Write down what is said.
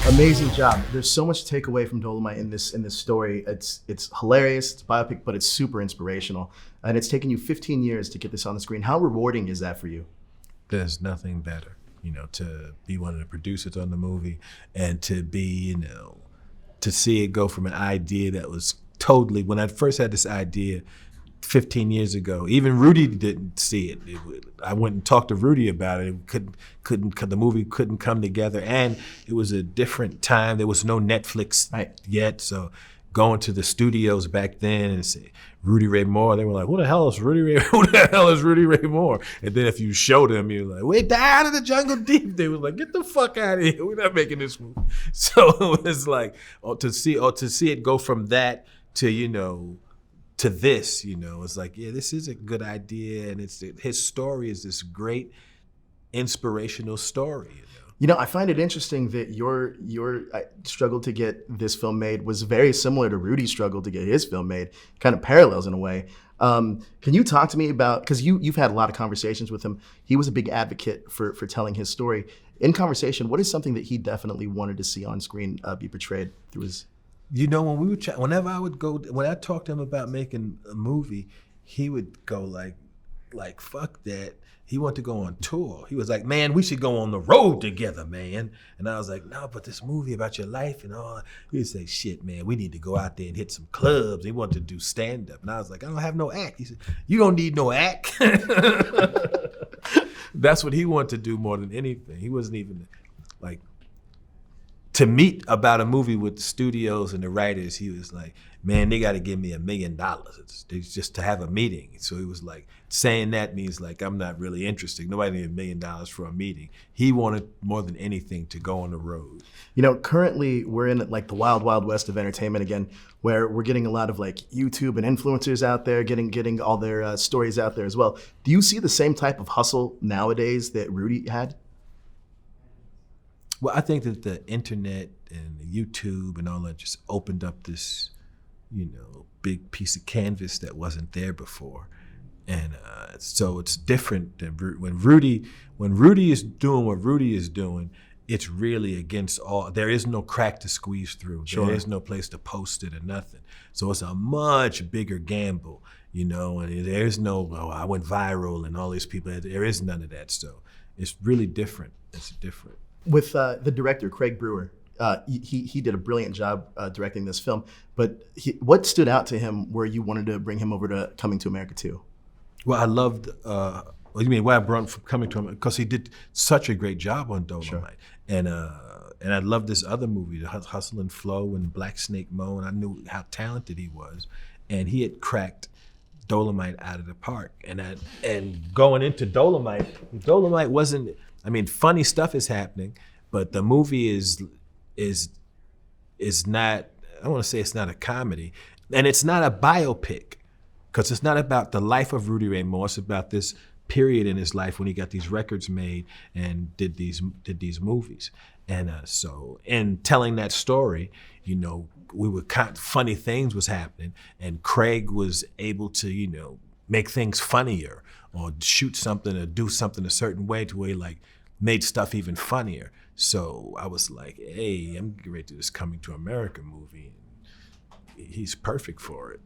Amazing job. There's so much to take away from Dolemite in this story. It's hilarious, it's a biopic, but it's super inspirational. And it's taken you 15 years to get this on the screen. How rewarding is that for you? There's nothing better, to be one of the producers on the movie and to be, to see it go from an idea that was totally, when I first had this idea 15 years ago, even Rudy didn't see it. I went and talked to Rudy about it. The movie couldn't come together, and it was a different time. There was no Netflix yet, so going to the studios back then and say Rudy Ray Moore, they were like, "Who the hell is Rudy Ray? Who the hell is Rudy Ray Moore?" And then if you showed them, you're like, "We're down in the jungle deep." They were like, "Get the fuck out of here! We're not making this movie." So it was like, to see it go from that to to this, it's like, yeah, this is a good idea, and his story is this great inspirational story. I find it interesting that your struggle to get this film made was very similar to Rudy's struggle to get his film made, kind of parallels in a way. Can you talk to me about, because you've had a lot of conversations with him. He was a big advocate for telling his story. In conversation, what is something that he definitely wanted to see on screen be portrayed through his... When we would whenever I would go, when I talked to him about making a movie, he would go like fuck that. He wanted to go on tour. He was like, "Man, we should go on the road together, man." And I was like, "No, but this movie about your life and all." He would say, "Shit, man, we need to go out there and hit some clubs." He wanted to do stand up, and I was like, "I don't have no act." He said, "You don't need no act." That's what he wanted to do more than anything. He wasn't even like, to meet about a movie with the studios and the writers. He was like, "Man, they got to give me $1 million just to have a meeting." So he was like, saying that means like, I'm not really interested. Nobody needs $1 million for a meeting. He wanted more than anything to go on the road. Currently we're in like the wild, wild west of entertainment again, where we're getting a lot of like YouTube and influencers out there, getting all their stories out there as well. Do you see the same type of hustle nowadays that Rudy had? Well, I think that the internet and YouTube and all that just opened up this, big piece of canvas that wasn't there before. And so it's different than when Rudy is doing what Rudy is doing, it's really against all, there is no crack to squeeze through. Sure. There is no place to post it or nothing. So it's a much bigger gamble, and there's no, I went viral and all these people, there is none of that. So it's really different. It's different. With the director, Craig Brewer, he did a brilliant job directing this film, but what stood out to him where you wanted to bring him over to Coming to America 2? Well, I loved, what I brought him from Coming to America, because he did such a great job on Dolemite. Sure. And I loved this other movie, The Hustle and Flow and Black Snake Moan, and I knew how talented he was. And he had cracked Dolemite out of the park. And going into Dolemite wasn't, funny stuff is happening, but the movie is not, I want to say it's not a comedy, and it's not a biopic, because it's not about the life of Rudy Ray Moore. It's about this period in his life when he got these records made and did these movies. And so in telling that story, we were funny things was happening, and Craig was able to, make things funnier or shoot something or do something a certain way to where he like made stuff even funnier. So I was like, hey, I'm getting ready to do this Coming to America movie. And he's perfect for it.